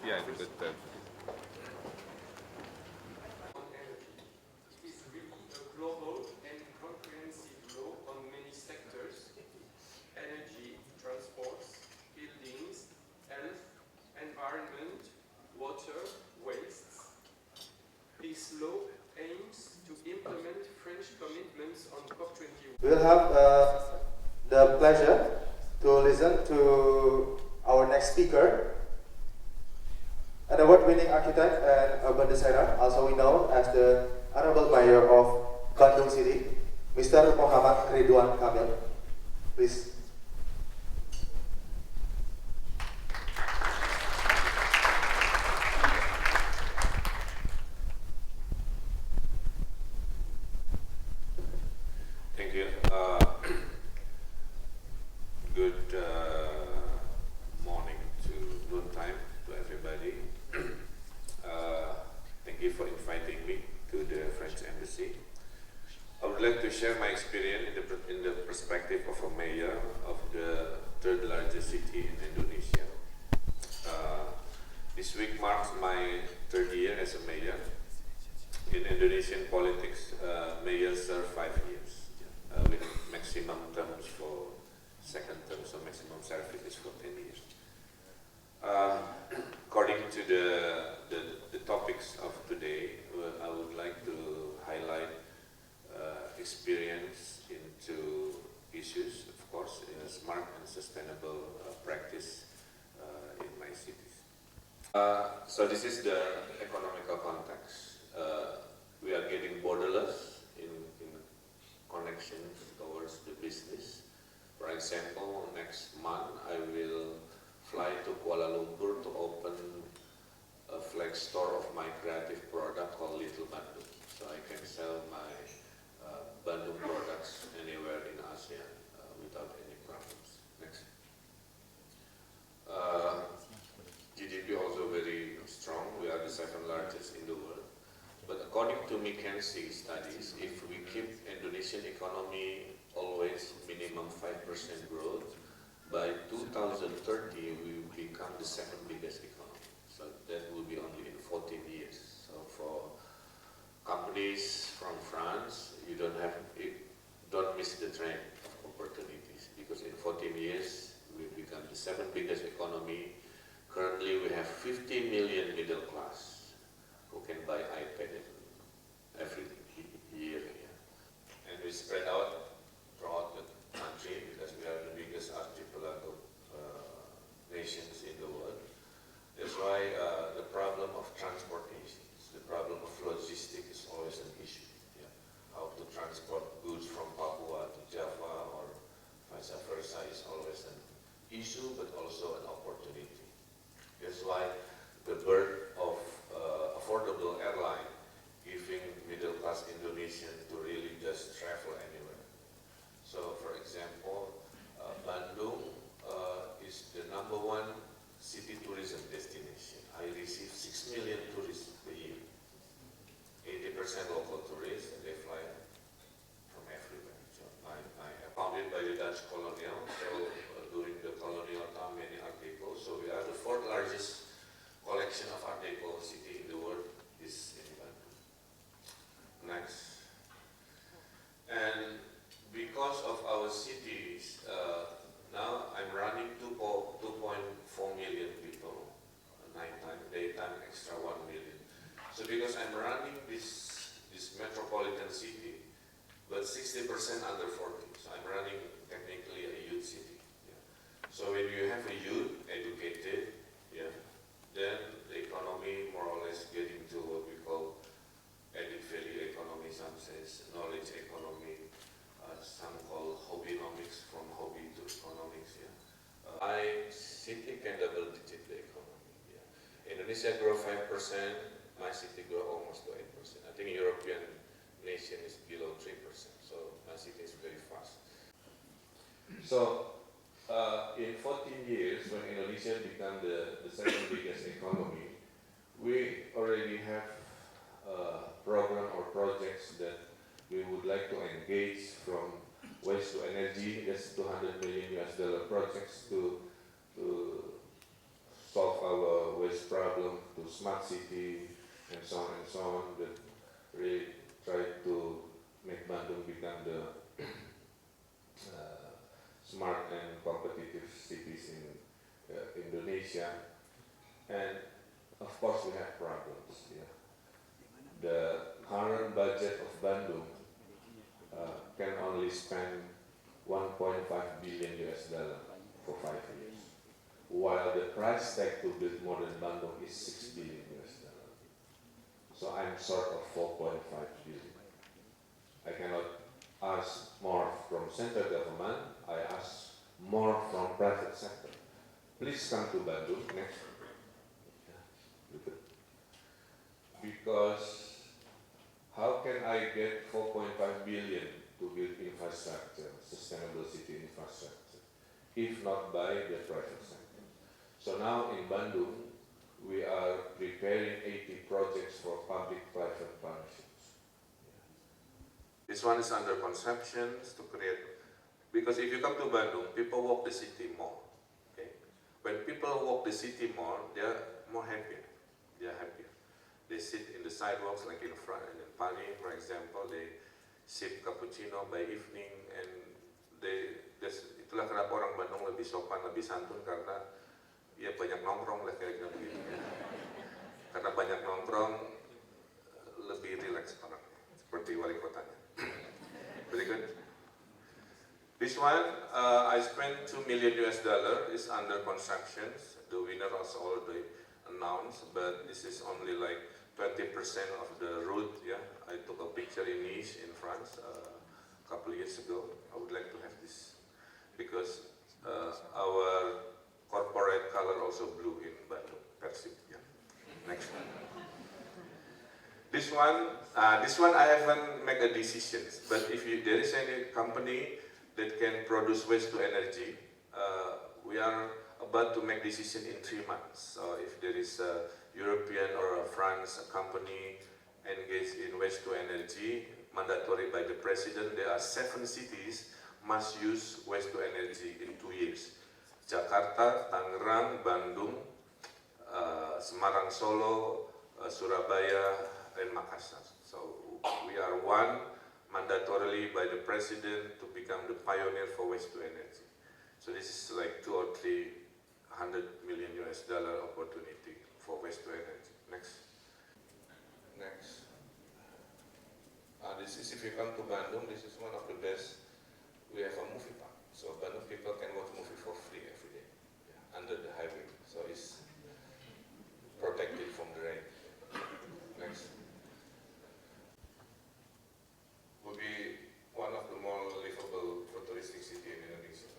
Yeah, I think that. Global and comprehensive law on many sectors: energy, transports, buildings, health, environment, water, wastes. This law aims to implement French commitments on COP21. We'll have the pleasure to listen to our next speaker, an award-winning architect and urban designer, also known as the Honorable Mayor of Bandung City, Mr. Muhammad Ridwan Kamil. Please. Thank you. Good morning to noontime to everybody. Thank you for inviting me to the French Embassy. I would like to share my experience in the perspective of a mayor of the third largest city in Indonesia. This week marks my third year as a mayor. In Indonesian politics, mayors serve 5 years with maximum terms for second term, so maximum service is for 10 years. According to the topics of today, I would like to highlight experience into issues, of course, in a smart and sustainable practice in my cities. So this is the economical context. We are getting borderless in connections towards the business. For example, next month I will fly to Kuala Lumpur to open a flag store of my creative product called Little Bandung. So I can sell my Bandung products anywhere in ASEAN without any problems. Next. GDP also very strong. We are the second largest in the world. But according to McKinsey studies, if we keep Indonesian economy always minimum 5% growth, by 2030 we will become the second biggest economy. So that will be only in 14 years. So for companies from France, you don't miss the trend of opportunities, because in 14 years we become the second biggest economy. Currently we have 50 million middle class who can buy iPad every year. And we spread out throughout the country because we are the biggest archipelago nations in the world. That's why the problem of transportation, the problem of logistics is always an issue. How to transport goods from Papua to Java or vice versa is always an issue, but also an opportunity. That's why the birth of affordable airline, giving middle-class Indonesian to really just travel anywhere. So, for example, Bandung is the #1 city tourism destination. I receive 6 million tourists a year. 80% local tourists, and they fly from everywhere. So I founded by the Dutch colonial, so during the colonial time, many art deco. So we are the 4th largest collection of art deco city in the world is in Bandung. Next. And because of our cities, now I'm running 2.4 million people, nighttime, daytime, extra 1 million. So because I'm running this metropolitan city, but 60% under 40, so I'm running technically a youth city. So when you have a youth educated, then the economy more or less getting to what we call added value economy, some says knowledge economy, some call hobbynomics, from hobby to economics. My city can double digit the economy. Indonesia grow 5%, my city grow almost to 8%. I think European nation is below 3%, so my city is very fast. So in 14 years, when Indonesia became the second biggest economy, we already have a program or projects that we would like to engage, from waste to energy. That's $200 million projects to solve our waste problem to smart city and so on, that really try to make Bandung become the smart and competitive cities in Indonesia. And of course we have problems. Yeah. The current budget of Bandung can only spend 1.5 billion US dollar for 5 years, while the price tag to build modern Bandung is 6 billion US dollar. So I'm short of 4.5 billion. I cannot ask more from central government, I ask more from private sector. Please come to Bandung next. Because how can I get 4.5 billion to build infrastructure, sustainable city infrastructure, if not by the private sector? So now in Bandung, we are preparing 80 projects for public-private partnerships. This one is under conception to create, because if you come to Bandung, people walk the city more. Okay? When people walk the city more, they are more happier. They are happier. They sit in the sidewalks, like in front, and in Pali, for example, they sip cappuccino by evening, and itulah kenapa orang Bandung lebih sopan, lebih santun, karena ya banyak nongkrong lah kira-kira begitu. Karena banyak nongkrong, lebih rileks orang, seperti wali kotanya. Very good. This one, I spent 2 million US dollar, is under construction. The winner was already announced, but this is only like 20% of the route. Yeah, I took a picture in Nice, in France, a couple of years ago. I would like to have this because our corporate color also blue in Bandung, Persib. Yeah. Next one. This one I haven't made a decision. But if there is any company that can produce waste to energy, we are about to make decision in 3 months. So if there is a European or a France company engaged in waste to energy, mandatory by the president, there are 7 cities must use waste to energy in 2 years. Jakarta, Tangerang, Bandung, Semarang, Solo, Surabaya, and Makassar. So we are one mandatorily by the president to become the pioneer for waste to energy. So this is like 2 or 300 million US dollar opportunity for waste to energy. Next. This is, if you come to Bandung, this is one of the best. We have a movie park, so Bandung people can watch movie for free every day, under the highway. So it's protected from the rain. Next. Will be one of the more livable futuristic city in Indonesia.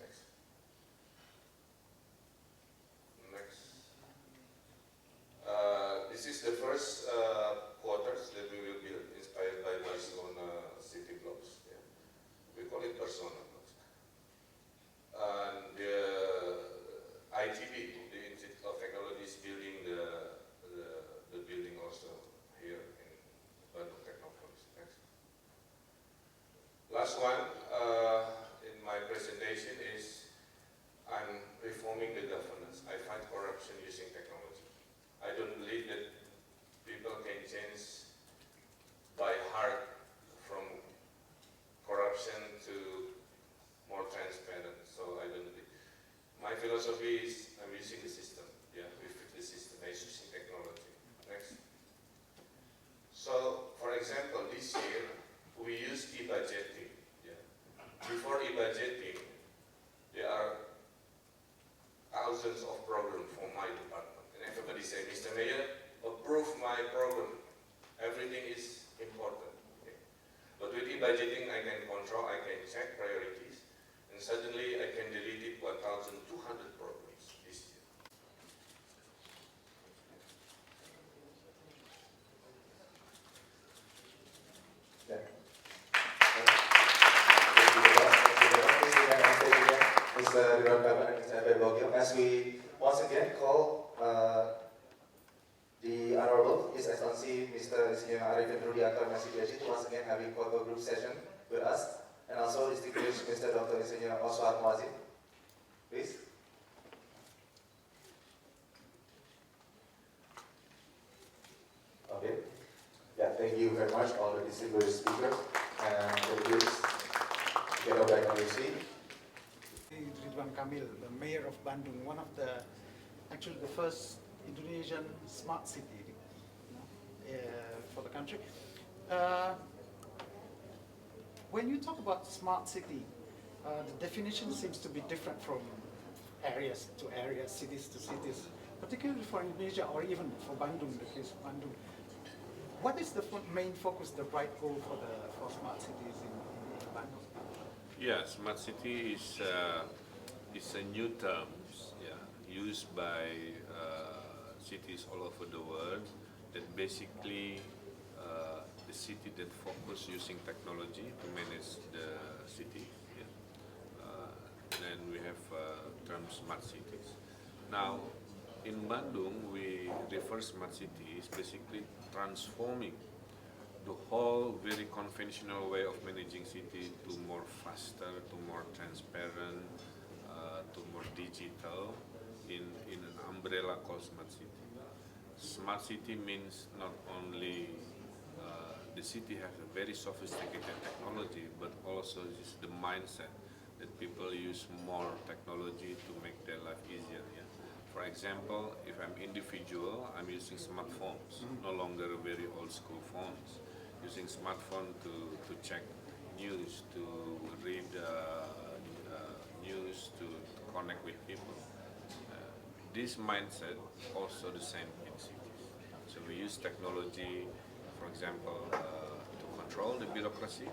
This is the first quarters that we will build, inspired by Barcelona city blocks. Yeah. We call it Barcelona blocks. And the ITB, the Institute of Technology, is building the building also here in Bandung Technopolis. Next. Last one in my presentation is I'm reforming the governance. I fight corruption using technology. I don't believe that people can change by heart from corruption to more transparent. So I don't believe. My philosophy is I'm using the system. Yeah, we fit the system by using technology. Next. So, for example, this year we use e-budgeting. Yeah. Before e-budgeting, there are thousands of programs for my department. Everybody say, Mr. Mayor, approve my program. Everything is important. Okay. But with e-budgeting, I can control, I can check priorities, and suddenly I can delete it 1,200 programs this year. Yeah. Mr. Ridwan Kamil and Mr. Abed Bogil, as we once again call the Honorable His Excellency Mr. Insinyur Arifin Rudianto MSc to once again having photo group session with us, and also distinguished Mr. Dr. Insinyur Oswald Muazzin. Please. Thank you very much, all the distinguished speakers and delegates. Get back on your seat. Ridwan Kamil, the mayor of Bandung, one of the, actually the first Indonesian smart city for the country. When you talk about smart city, the definition seems to be different from areas to areas, cities to cities, particularly for Indonesia or even for Bandung, the case of Bandung. What is the main focus, the right goal for smart cities in Bandung? Yeah, smart city is a new term, used by cities all over the world. That basically the city that focus using technology to manage the city. Then we have term smart cities. Now, in Bandung, we refer smart city is basically transforming the whole very conventional way of managing city to more faster, to more transparent, to more digital in an umbrella called smart city. Smart city means not only the city has a very sophisticated technology, but also is the mindset that people use more technology to make their life easier. Yeah? For example, if I'm individual, I'm using smartphones, no longer very old school phones. Using smartphone to check news, to read news, to connect with people. This mindset also the same in cities. So we use technology, for example, to control the bureaucracy,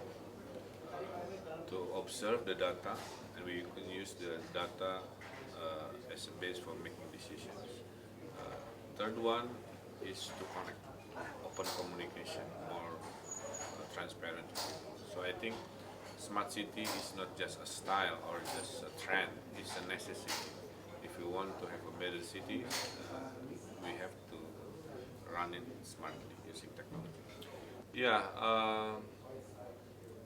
to observe the data, and we can use the data as a base for making decisions. Third one is to connect, open communication, more transparent. So I think smart city is not just a style or just a trend, it's a necessity. If we want to have a better city, we have to run it smartly using technology. Yeah,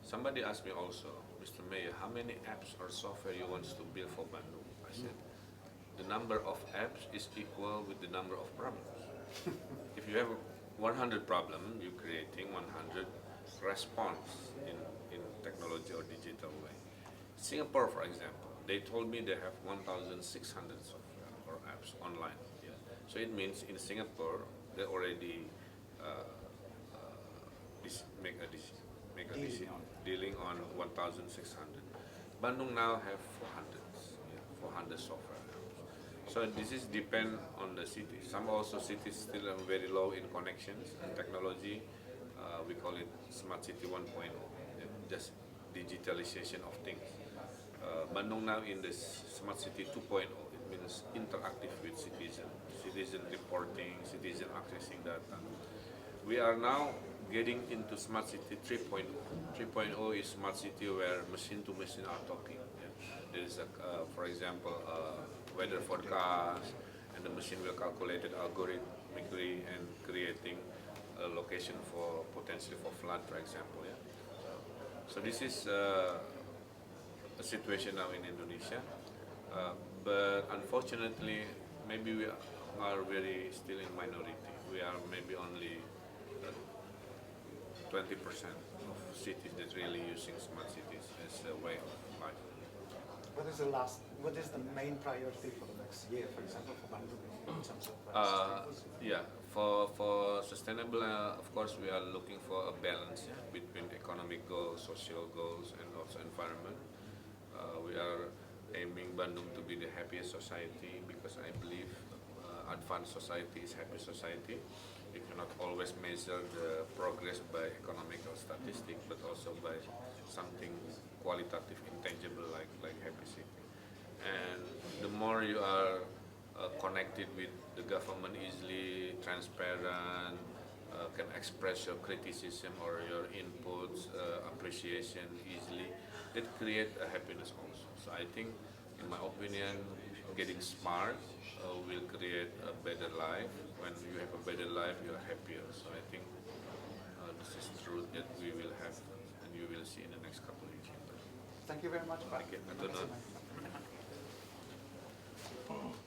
somebody asked me also, Mr. Mayor, how many apps or software you want to build for Bandung? I said, the number of apps is equal with the number of problems. If you have 100 problems, you're creating 100 response in technology or digital way. Singapore, for example, they told me they have 1,600 software or apps online. Yeah. So it means in Singapore, they already make a decision, dealing on 1,600. Bandung now have 400 software apps. So this is depend on the city. Some also cities still are very low in connections and technology. We call it Smart City 1.0, just digitalization of things. Bandung now in the Smart City 2.0, it means interactive with citizen reporting, citizen accessing data. We are now getting into Smart City 3.0. 3.0 is Smart City where machine to machine are talking. Yeah. There is, for example, weather forecast, and the machine will calculate it algorithmically and creating a location for potentially for flood, for example. Yeah. So this is a situation now in Indonesia, but unfortunately, maybe we are very still in minority. We are maybe only 20% of cities that really using smart cities as a way of life. What is the main priority for the next year, for example, for Bandung in terms of Yeah, for sustainable, of course, we are looking for a balance between economic goals, social goals, and also environment. We are aiming Bandung to be the happiest society because I believe advanced society is happy society. You cannot always measure the progress by economical statistics, but also by something qualitative, intangible like happy city. And the more you are connected with the government easily, transparent, can express your criticism or your inputs, appreciation easily, that create a happiness also. So I think, in my opinion, getting smart will create a better life. When you have a better life, you are happier. So I think this is truth that we will have and you will see in the next couple of years. Thank you very much, Pak. Thank you. Terima kasih banyak.